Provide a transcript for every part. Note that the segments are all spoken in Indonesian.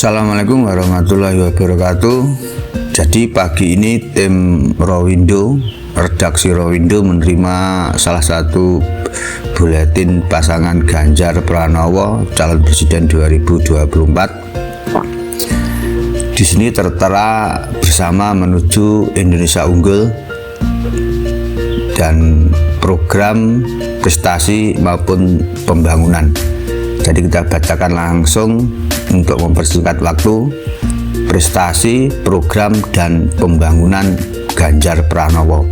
Assalamualaikum warahmatullahi wabarakatuh. Jadi pagi ini tim Rowindo, redaksi Rowindo menerima salah satu buletin pasangan Ganjar Pranowo calon presiden 2024. Di sini tertera bersama menuju Indonesia Unggul dan program prestasi maupun pembangunan. Jadi kita bacakan langsung untuk mempersingkat waktu. Prestasi, program, dan pembangunan Ganjar Pranowo.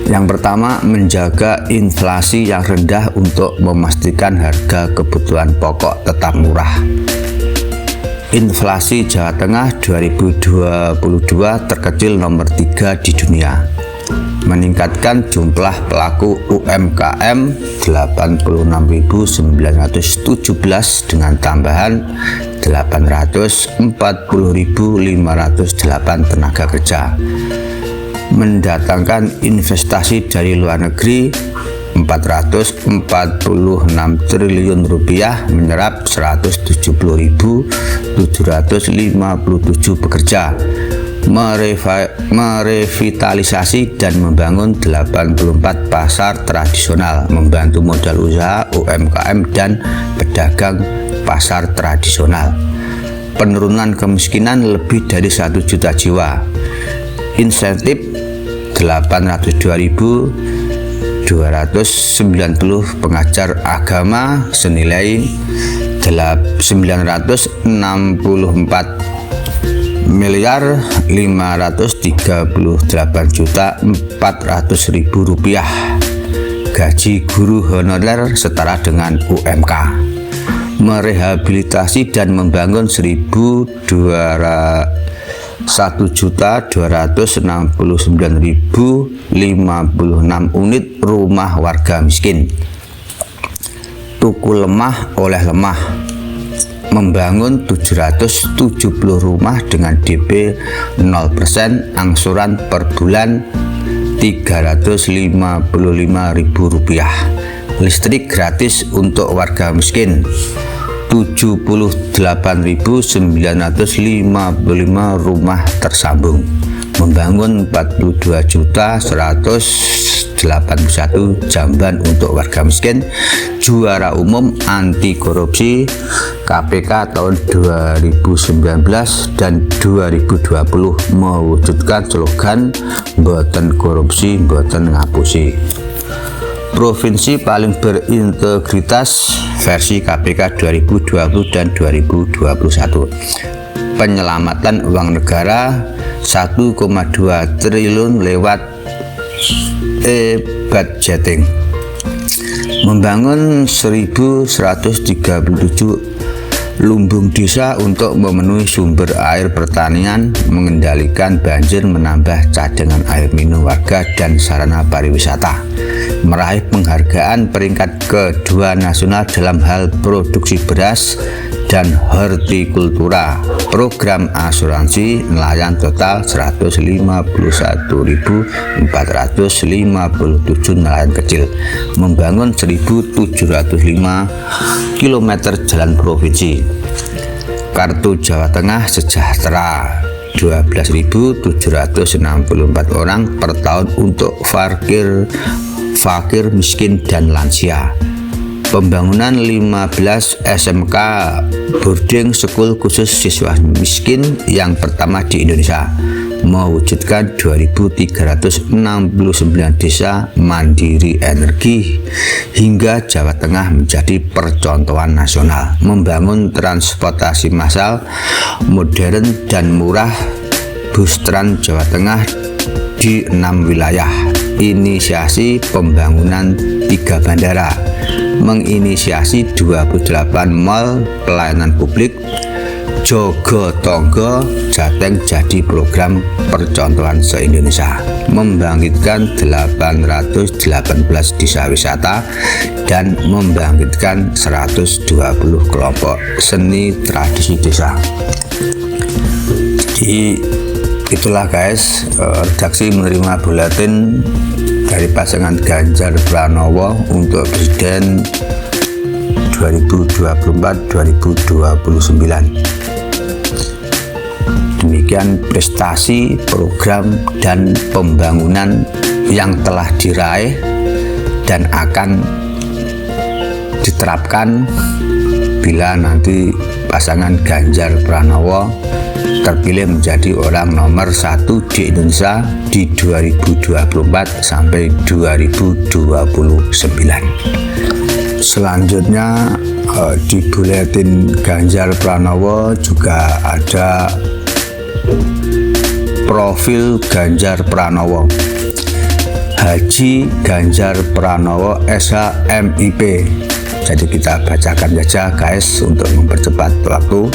Yang pertama, menjaga inflasi yang rendah untuk memastikan harga kebutuhan pokok tetap murah. Inflasi Jawa Tengah 2022 terkecil nomor 3 di dunia. Meningkatkan jumlah pelaku UMKM 86.917 dengan tambahan 840.508 tenaga kerja. Mendatangkan investasi dari luar negeri 446 triliun rupiah, menyerap 170.757 pekerja. Merevitalisasi dan membangun 84 pasar tradisional, membantu modal usaha UMKM dan pedagang pasar tradisional. Penurunan kemiskinan lebih dari 1 juta jiwa. Insentif 802.290 pengajar agama senilai 939.538.400.000 rupiah. Gaji guru honorer setara dengan UMK. Merehabilitasi dan membangun 1.269.056 unit rumah warga miskin. Tuku lemah oleh lemah. Membangun 770 rumah dengan DP 0%, angsuran per bulan Rp355.000. Listrik gratis untuk warga miskin. 78.955 rumah tersambung. Membangun 42.181 jamban untuk warga miskin. Juara umum anti korupsi KPK tahun 2019 dan 2020 mewujudkan slogan "Mboten korupsi, mboten ngapusi". Provinsi paling berintegritas versi KPK 2020 dan 2021. Penyelamatan uang negara 1,2 triliun lewat e-budgeting. Membangun 1.137 lumbung desa untuk memenuhi sumber air pertanian, mengendalikan banjir, menambah cadangan air minum warga dan sarana pariwisata. Meraih penghargaan peringkat kedua nasional dalam hal produksi beras dan hortikultura. Program asuransi nelayan total 151.457 nelayan kecil. Membangun 1.705 km jalan provinsi. Kartu Jawa Tengah sejahtera 12.764 orang per tahun untuk fakir miskin dan lansia. Pembangunan 15 SMK boarding school khusus siswa miskin yang pertama di Indonesia. Mewujudkan 2.369 desa mandiri energi hingga Jawa Tengah menjadi percontohan nasional. Membangun transportasi massal modern dan murah bus Trans Jawa Tengah di 6 wilayah. Inisiasi pembangunan 3 bandara. Menginisiasi 28 mal pelayanan publik. Jogo Tonggo Jateng jadi program percontohan se-Indonesia. Membangkitkan 818 desa wisata dan membangkitkan 120 kelompok seni tradisi desa. Jadi itulah guys, redaksi menerima buletin dari pasangan Ganjar Pranowo untuk presiden 2024-2029. demikian prestasi, program, dan pembangunan yang telah diraih dan akan diterapkan bila nanti pasangan Ganjar Pranowo terpilih menjadi orang nomor 1 di Indonesia di 2024 sampai 2029. Selanjutnya di buletin Ganjar Pranowo juga ada profil Ganjar Pranowo. Haji Ganjar Pranowo SHMIP. Jadi kita bacakan saja guys untuk mempercepat waktu.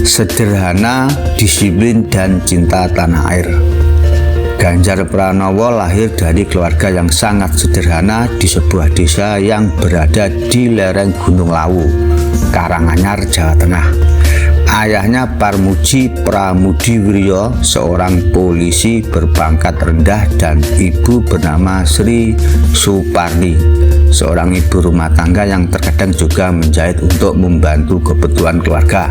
Sederhana, disiplin, dan cinta tanah air. Ganjar Pranowo lahir dari keluarga yang sangat sederhana di sebuah desa yang berada di lereng Gunung Lawu, Karanganyar, Jawa Tengah. Ayahnya Parmuji Pramudiwiryo, seorang polisi berpangkat rendah, dan ibu bernama Sri Suparni, seorang ibu rumah tangga yang terkadang juga menjahit untuk membantu kebutuhan keluarga.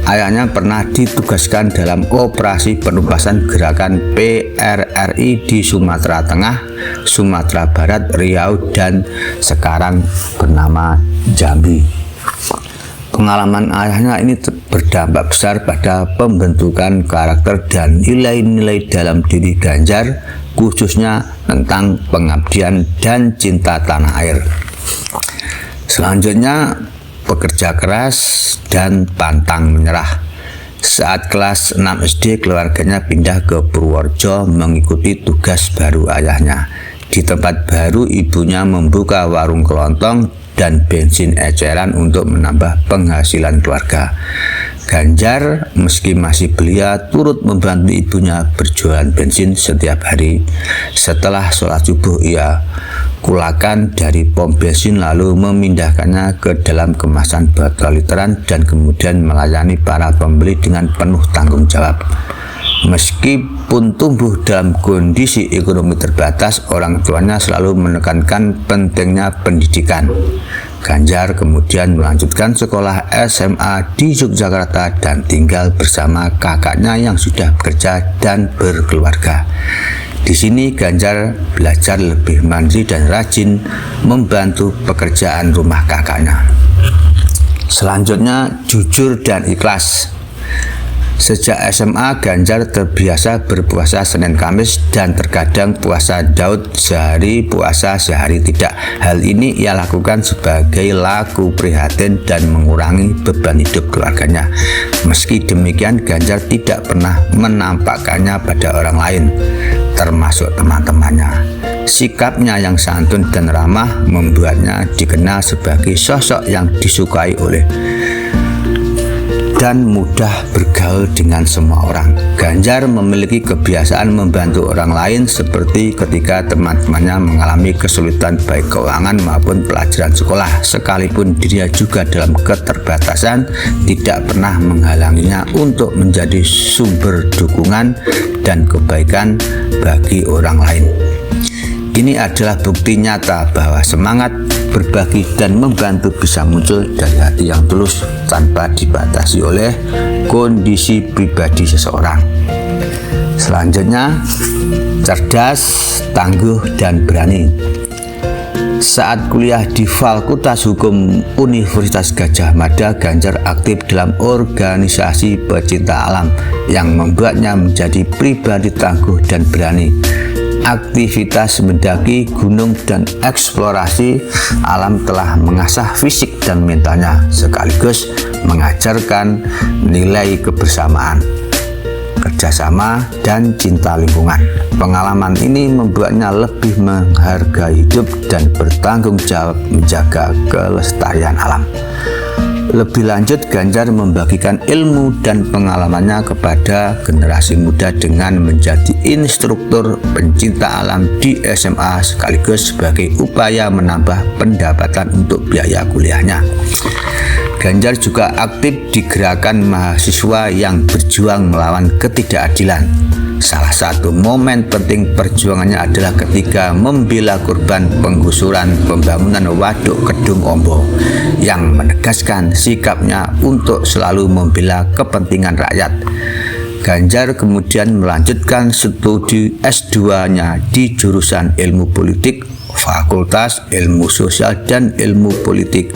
Ayahnya pernah ditugaskan dalam operasi penugasan gerakan PRRI di Sumatera Tengah, Sumatera Barat, Riau, dan sekarang bernama Jambi. Pengalaman ayahnya ini berdampak besar pada pembentukan karakter dan nilai-nilai dalam diri Ganjar, khususnya tentang pengabdian dan cinta tanah air. Selanjutnya, pekerja keras dan pantang menyerah. Saat kelas 6 SD, keluarganya pindah ke Purworejo mengikuti tugas baru ayahnya. Di tempat baru, ibunya membuka warung kelontong dan bensin eceran untuk menambah penghasilan keluarga. Ganjar meski masih belia turut membantu ibunya berjualan bensin setiap hari. Setelah sholat subuh, ia kulakan dari pom bensin lalu memindahkannya ke dalam kemasan botol literan dan kemudian melayani para pembeli dengan penuh tanggung jawab. Meskipun tumbuh dalam kondisi ekonomi terbatas, orang tuanya selalu menekankan pentingnya pendidikan. Ganjar kemudian melanjutkan sekolah SMA di Yogyakarta dan tinggal bersama kakaknya yang sudah bekerja dan berkeluarga. Di sini Ganjar belajar lebih mandiri dan rajin membantu pekerjaan rumah kakaknya. Selanjutnya, jujur dan ikhlas. Sejak SMA, Ganjar terbiasa berpuasa Senin Kamis dan terkadang puasa Daud, sehari puasa sehari tidak. Hal ini ia lakukan sebagai laku prihatin dan mengurangi beban hidup keluarganya. Meski demikian, Ganjar tidak pernah menampakkannya pada orang lain, termasuk teman-temannya. Sikapnya yang santun dan ramah membuatnya dikenal sebagai sosok yang disukai oleh dan mudah bergaul dengan semua orang. Ganjar memiliki kebiasaan membantu orang lain seperti ketika teman-temannya mengalami kesulitan baik keuangan maupun pelajaran sekolah. Sekalipun dirinya juga dalam keterbatasan, tidak pernah menghalanginya untuk menjadi sumber dukungan dan kebaikan bagi orang lain. Ini adalah bukti nyata bahwa semangat berbagi dan membantu bisa muncul dari hati yang tulus tanpa dibatasi oleh kondisi pribadi seseorang. Selanjutnya, cerdas, tangguh, dan berani. Saat kuliah di Fakultas Hukum Universitas Gadjah Mada, Ganjar aktif dalam organisasi pecinta alam yang membuatnya menjadi pribadi tangguh dan berani. Aktivitas mendaki gunung dan eksplorasi alam telah mengasah fisik dan mentalnya, sekaligus mengajarkan nilai kebersamaan, kerjasama, dan cinta lingkungan. Pengalaman ini membuatnya lebih menghargai hidup dan bertanggung jawab menjaga kelestarian alam. Lebih lanjut, Ganjar membagikan ilmu dan pengalamannya kepada generasi muda dengan menjadi instruktur pencinta alam di SMA sekaligus sebagai upaya menambah pendapatan untuk biaya kuliahnya. Ganjar juga aktif di gerakan mahasiswa yang berjuang melawan ketidakadilan. Salah satu momen penting perjuangannya adalah ketika membela korban penggusuran pembangunan Waduk Kedung Ombo, yang menegaskan sikapnya untuk selalu membela kepentingan rakyat. Ganjar kemudian melanjutkan studi S2-nya di jurusan Ilmu Politik, Fakultas Ilmu Sosial dan Ilmu Politik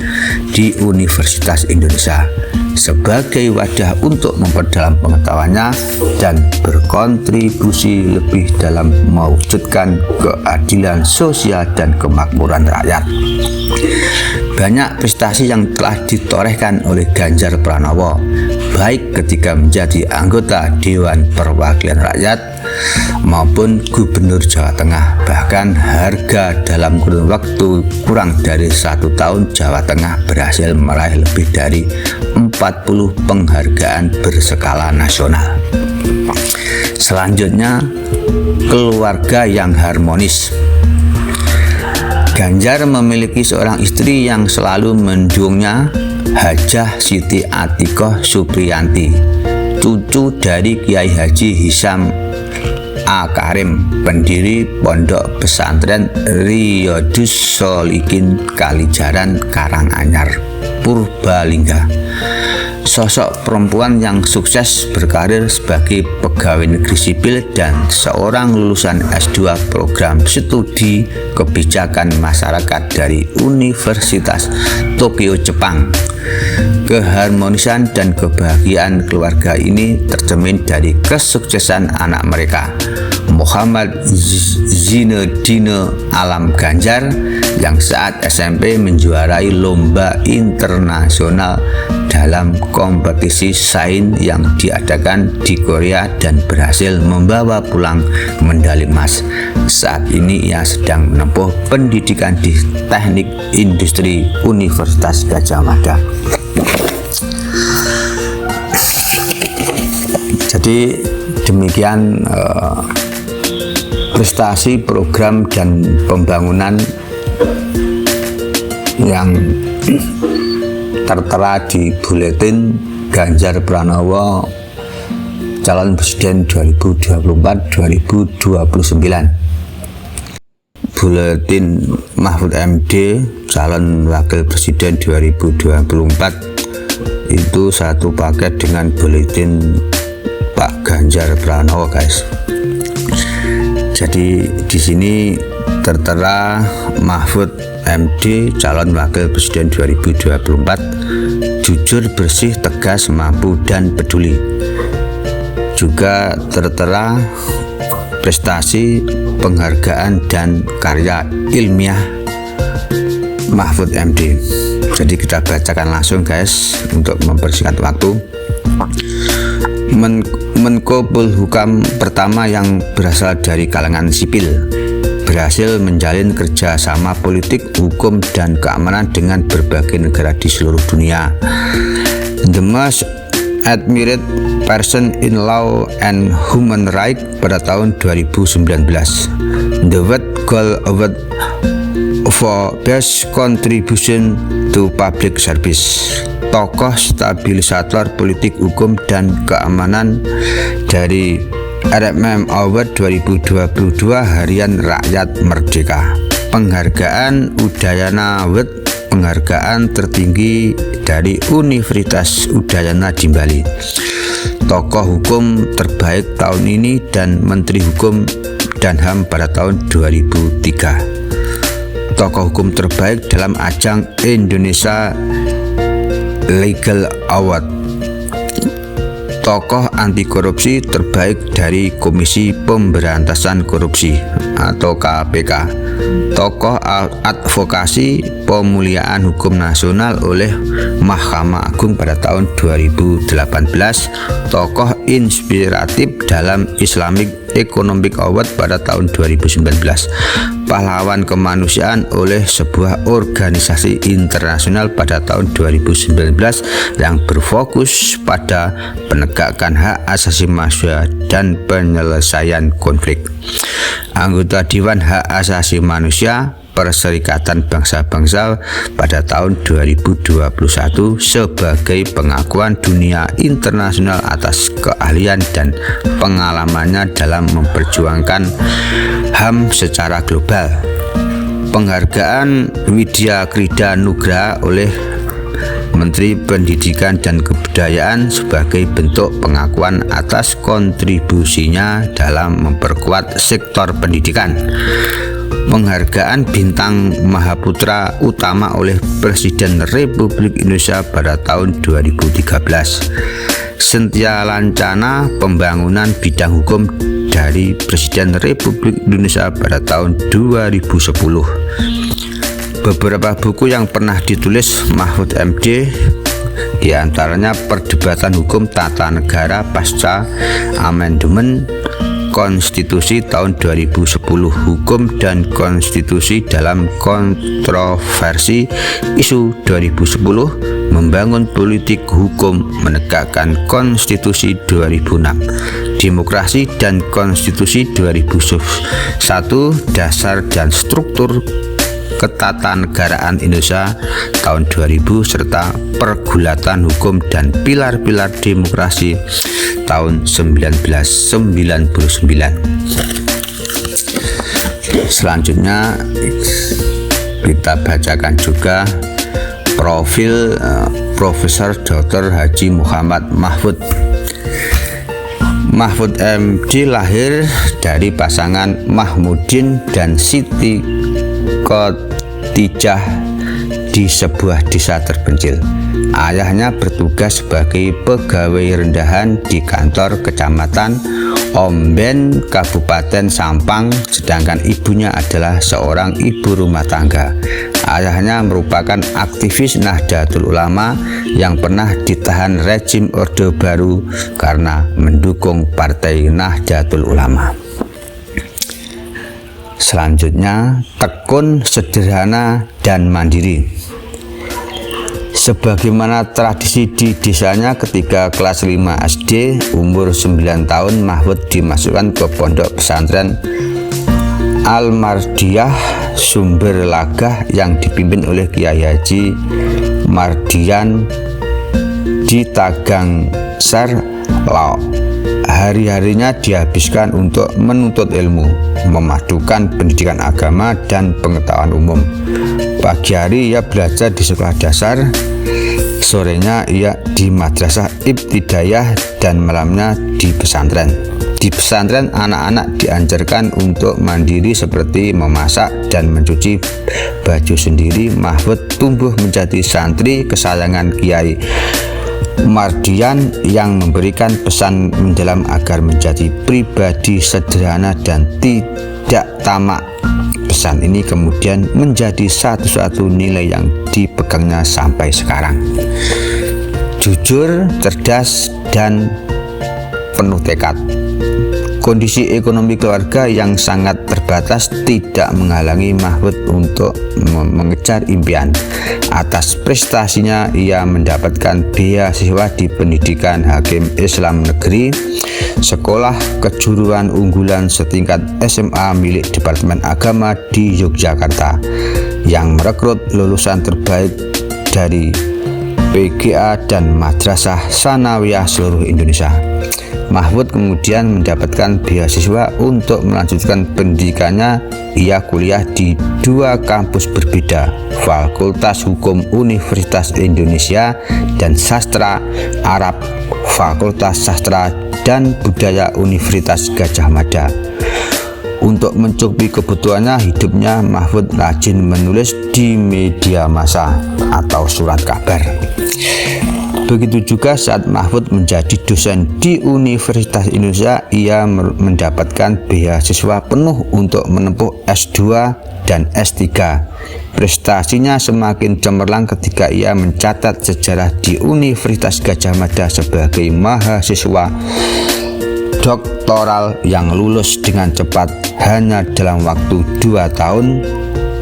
di Universitas Indonesia sebagai wadah untuk memperdalam pengetahuannya dan berkontribusi lebih dalam mewujudkan keadilan sosial dan kemakmuran rakyat. Banyak prestasi yang telah ditorehkan oleh Ganjar Pranowo, baik ketika menjadi anggota Dewan Perwakilan Rakyat maupun Gubernur Jawa Tengah. Bahkan harga dalam kurun waktu kurang dari 1 tahun, Jawa Tengah berhasil meraih lebih dari 40 penghargaan berskala nasional. Selanjutnya, keluarga yang harmonis. Ganjar memiliki seorang istri yang selalu mendukungnya, Hajah Siti Atikoh Supriyanti, cucu dari Kiai Haji Hisam A. Karim, pendiri Pondok Pesantren Riyadhus Sholihin Kalijaran Karanganyar, Purbalingga. Sosok perempuan yang sukses berkarir sebagai pegawai negeri sipil dan seorang lulusan S2 program studi kebijakan masyarakat dari Universitas Tokyo, Jepang. Keharmonisan dan kebahagiaan keluarga ini tercermin dari kesuksesan anak mereka, Muhammad Zinedine Alam Ganjar, yang saat SMP menjuarai lomba internasional dalam kompetisi sains yang diadakan di Korea dan berhasil membawa pulang medali emas. Saat ini ia sedang menempuh pendidikan di Teknik Industri Universitas Gadjah Mada. Jadi demikian prestasi program dan pembangunan yang tertera di buletin Ganjar Pranowo calon presiden 2024-2029. Buletin Mahfud MD calon wakil presiden 2024 itu satu paket dengan buletin Pak Ganjar Pranowo, guys. Jadi di sini tertera Mahfud MD calon wakil presiden 2024, jujur, bersih, tegas, mampu, dan peduli. Juga tertera prestasi, penghargaan, dan karya ilmiah Mahfud MD. Jadi kita bacakan langsung, guys, untuk mempersingkat waktu. Menko Polhukam pertama yang berasal dari kalangan sipil, berhasil menjalin kerjasama politik, hukum, dan keamanan dengan berbagai negara di seluruh dunia. The most admired person in law and human rights pada tahun 2019. The World Gold Award for Best Contribution to Public Service. Tokoh stabilisator politik, hukum, dan keamanan dari RMM Award 2022 Harian Rakyat Merdeka. Penghargaan Udayana Award, penghargaan tertinggi dari Universitas Udayana di Bali. Tokoh hukum terbaik tahun ini dan Menteri Hukum dan HAM pada tahun 2003. Tokoh hukum terbaik dalam ajang Indonesia Legal Award. Tokoh anti korupsi terbaik dari Komisi Pemberantasan Korupsi atau KPK. Tokoh advokasi pemuliaan hukum nasional oleh Mahkamah Agung pada tahun 2018. Tokoh inspiratif dalam Islamic Economic Award pada tahun 2019. Pahlawan kemanusiaan oleh sebuah organisasi internasional pada tahun 2019 yang berfokus pada penegakan hak asasi manusia dan penyelesaian konflik. Anggota Dewan Hak Asasi Manusia Perserikatan Bangsa-Bangsa pada tahun 2021 sebagai pengakuan dunia internasional atas keahlian dan pengalamannya dalam memperjuangkan HAM secara global. Penghargaan Widya Krida Nugraha oleh Menteri Pendidikan dan Kebudayaan sebagai bentuk pengakuan atas kontribusinya dalam memperkuat sektor pendidikan. Penghargaan Bintang Mahaputra Utama oleh Presiden Republik Indonesia pada tahun 2013. Sentia Lancana Pembangunan Bidang Hukum dari Presiden Republik Indonesia pada tahun 2010. Beberapa buku yang pernah ditulis Mahfud MD diantaranya Perdebatan Hukum Tata Negara Pasca Amandemen Konstitusi tahun 2010, Hukum dan Konstitusi dalam Kontroversi Isu 2010, Membangun Politik Hukum Menegakkan Konstitusi 2006, Demokrasi dan Konstitusi 2001, Dasar dan Struktur Ketatanegaraan Indonesia tahun 2000 serta Pergulatan Hukum dan Pilar-pilar Demokrasi tahun 1999. Selanjutnya kita bacakan juga profil Profesor Dr. Haji Muhammad Mahfud. Mahfud MD lahir dari pasangan Mahmudin dan Siti Khotijah di sebuah desa terpencil. Ayahnya bertugas sebagai pegawai rendahan di kantor Kecamatan Omben, Kabupaten Sampang, sedangkan ibunya adalah seorang ibu rumah tangga. Ayahnya merupakan aktivis Nahdlatul Ulama yang pernah ditahan rezim Orde Baru karena mendukung Partai Nahdlatul Ulama. Selanjutnya, tekun, sederhana, dan mandiri. Sebagaimana tradisi di desanya ketika kelas 5 SD, umur 9 tahun, Mahfud dimasukkan ke pondok pesantren Al-Mardiyah Sumber Lagah yang dipimpin oleh Kiai Haji Mardian di Tagangsar, Laos. Hari-harinya dihabiskan untuk menuntut ilmu, memadukan pendidikan agama dan pengetahuan umum. Pagi hari ia belajar di sekolah dasar, sorenya ia di madrasah ibtidaiyah, dan malamnya di pesantren. Di pesantren, anak-anak diajarkan untuk mandiri seperti memasak dan mencuci baju sendiri. Mahfud tumbuh menjadi santri kesayangan Kiai Mardian yang memberikan pesan mendalam agar menjadi pribadi sederhana dan tidak tamak. Pesan ini kemudian menjadi satu-satu nilai yang dipegangnya sampai sekarang. Jujur, cerdas, dan penuh tekad. Kondisi ekonomi keluarga yang sangat terbatas tidak menghalangi Mahfud untuk mengejar impian. Atas prestasinya, ia mendapatkan beasiswa di Pendidikan Hakim Islam Negeri, sekolah kejuruan unggulan setingkat SMA milik Departemen Agama di Yogyakarta, yang merekrut lulusan terbaik dari PGA dan Madrasah Sanawiyah seluruh Indonesia. Mahfud kemudian mendapatkan beasiswa untuk melanjutkan pendidikannya. Ia kuliah di 2 kampus berbeda, Fakultas Hukum Universitas Indonesia dan Sastra Arab, Fakultas Sastra dan Budaya Universitas Gadjah Mada. Untuk mencukupi kebutuhannya hidupnya, Mahfud rajin menulis di media massa atau surat kabar. Begitu juga saat Mahfud menjadi dosen di Universitas Indonesia, ia mendapatkan beasiswa penuh untuk menempuh S2 dan S3. Prestasinya semakin cemerlang ketika ia mencatat sejarah di Universitas Gadjah Mada sebagai mahasiswa doktoral yang lulus dengan cepat hanya dalam waktu 2 tahun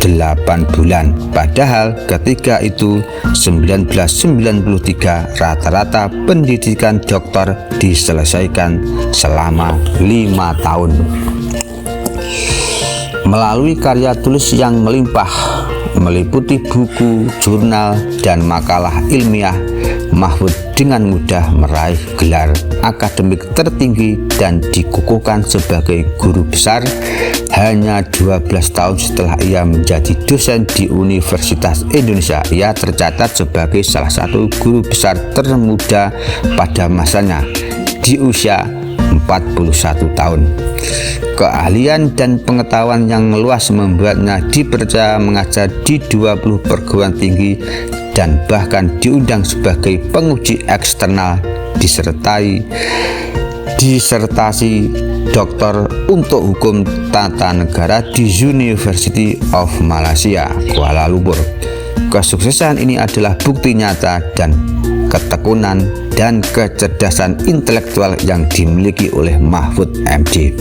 8 bulan. Padahal ketika itu 1993 rata-rata pendidikan doktor diselesaikan selama 5 tahun. Melalui karya tulis yang melimpah, meliputi buku, jurnal, dan makalah ilmiah, Mahfud dengan mudah meraih gelar akademik tertinggi dan dikukuhkan sebagai guru besar hanya 12 tahun setelah ia menjadi dosen di Universitas Indonesia. Ia tercatat sebagai salah satu guru besar termuda pada masanya di usia 41 tahun. Keahlian dan pengetahuan yang luas membuatnya dipercaya mengajar di 20 perguruan tinggi dan bahkan diundang sebagai penguji eksternal disertasi doktor untuk hukum tata negara di University of Malaysia, Kuala Lumpur. Kesuksesan ini adalah bukti nyata dan ketekunan dan kecerdasan intelektual yang dimiliki oleh Mahfud MD.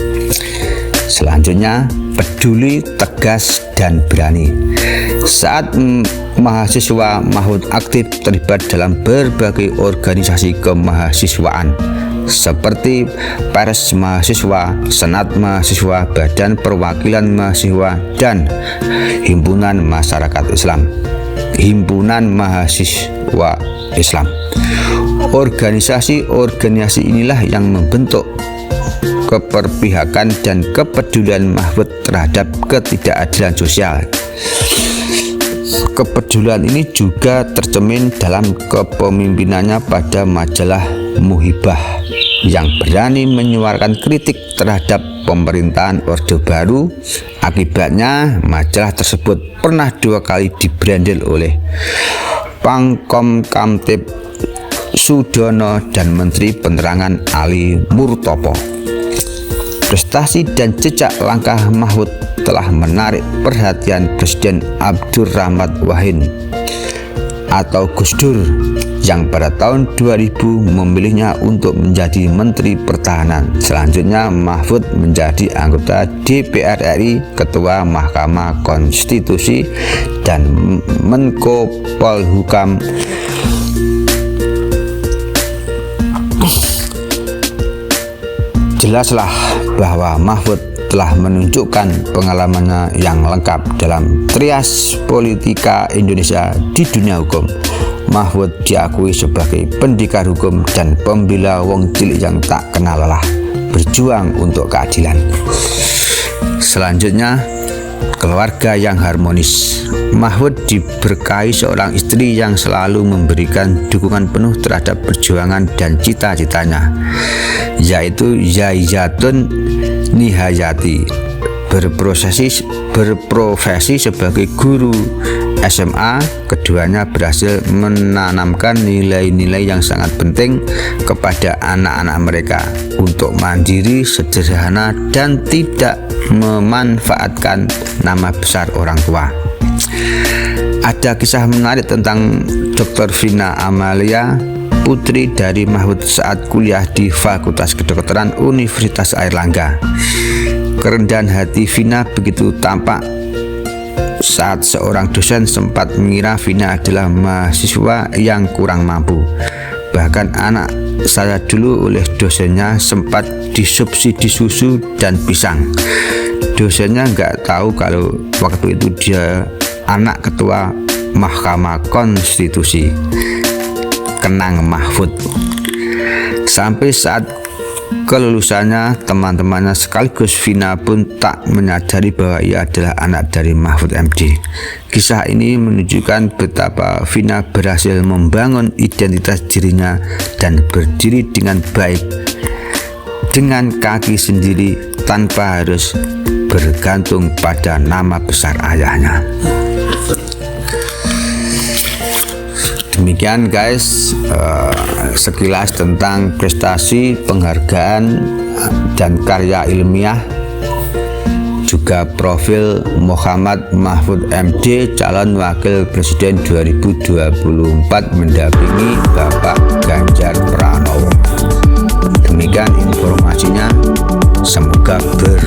Selanjutnya, peduli, tegas, dan berani. Saat mahasiswa, Mahfud aktif terlibat dalam berbagai organisasi kemahasiswaan seperti Pers Mahasiswa, Senat Mahasiswa, Badan Perwakilan Mahasiswa, dan Himpunan Masyarakat Islam, Himpunan Mahasiswa Islam. Organisasi inilah yang membentuk keperpihakan dan kepedulian Mahfud terhadap ketidakadilan sosial. Kepedulian ini juga tercermin dalam kepemimpinannya pada majalah Muhibah yang berani menyuarakan kritik terhadap pemerintahan Orde Baru. Akibatnya majalah tersebut pernah 2 kali dibrandel oleh Pangkom Kamtib Sudono dan Menteri Penerangan Ali Murtopo. Prestasi dan jejak langkah Mahfud telah menarik perhatian Presiden Abdurrahman Wahid atau Gus Dur yang pada tahun 2000 memilihnya untuk menjadi Menteri Pertahanan. Selanjutnya Mahfud menjadi anggota DPR RI, Ketua Mahkamah Konstitusi, dan Menko Polhukam. Jelaslah bahwa Mahfud telah menunjukkan pengalamannya yang lengkap dalam trias politika Indonesia di dunia hukum. Mahfud diakui sebagai pendekar hukum dan pembela wong cilik yang tak kenal lelah berjuang untuk keadilan. Selanjutnya, keluarga yang harmonis. Mahfud diberkahi seorang istri yang selalu memberikan dukungan penuh terhadap perjuangan dan cita-citanya, yaitu Yaizatun Nihayati, berprofesi sebagai guru SMA. Keduanya berhasil menanamkan nilai-nilai yang sangat penting kepada anak-anak mereka untuk mandiri, sederhana, dan tidak memanfaatkan nama besar orang tua. Ada kisah menarik tentang Dr. Vina Amalia, putri dari Mahfud saat kuliah di Fakultas Kedokteran Universitas Airlangga. Kerendahan hati Vina begitu tampak saat seorang dosen sempat mengira Vina adalah mahasiswa yang kurang mampu. Bahkan anak saya dulu oleh dosennya sempat disubsidi susu dan pisang. Dosennya nggak tahu kalau waktu itu dia anak ketua Mahkamah Konstitusi. Kenang Mahfud. Sampai saat kelulusannya, teman-temannya sekaligus Vina pun tak menyadari bahwa ia adalah anak dari Mahfud MD. Kisah ini menunjukkan betapa Vina berhasil membangun identitas dirinya dan berdiri dengan baik dengan kaki sendiri tanpa harus bergantung pada nama besar ayahnya. Demikian guys, sekilas tentang prestasi, penghargaan, dan karya ilmiah, juga profil Muhammad Mahfud MD, calon wakil presiden 2024 mendampingi Bapak Ganjar Pranowo. Demikian informasinya, semoga bermanfaat.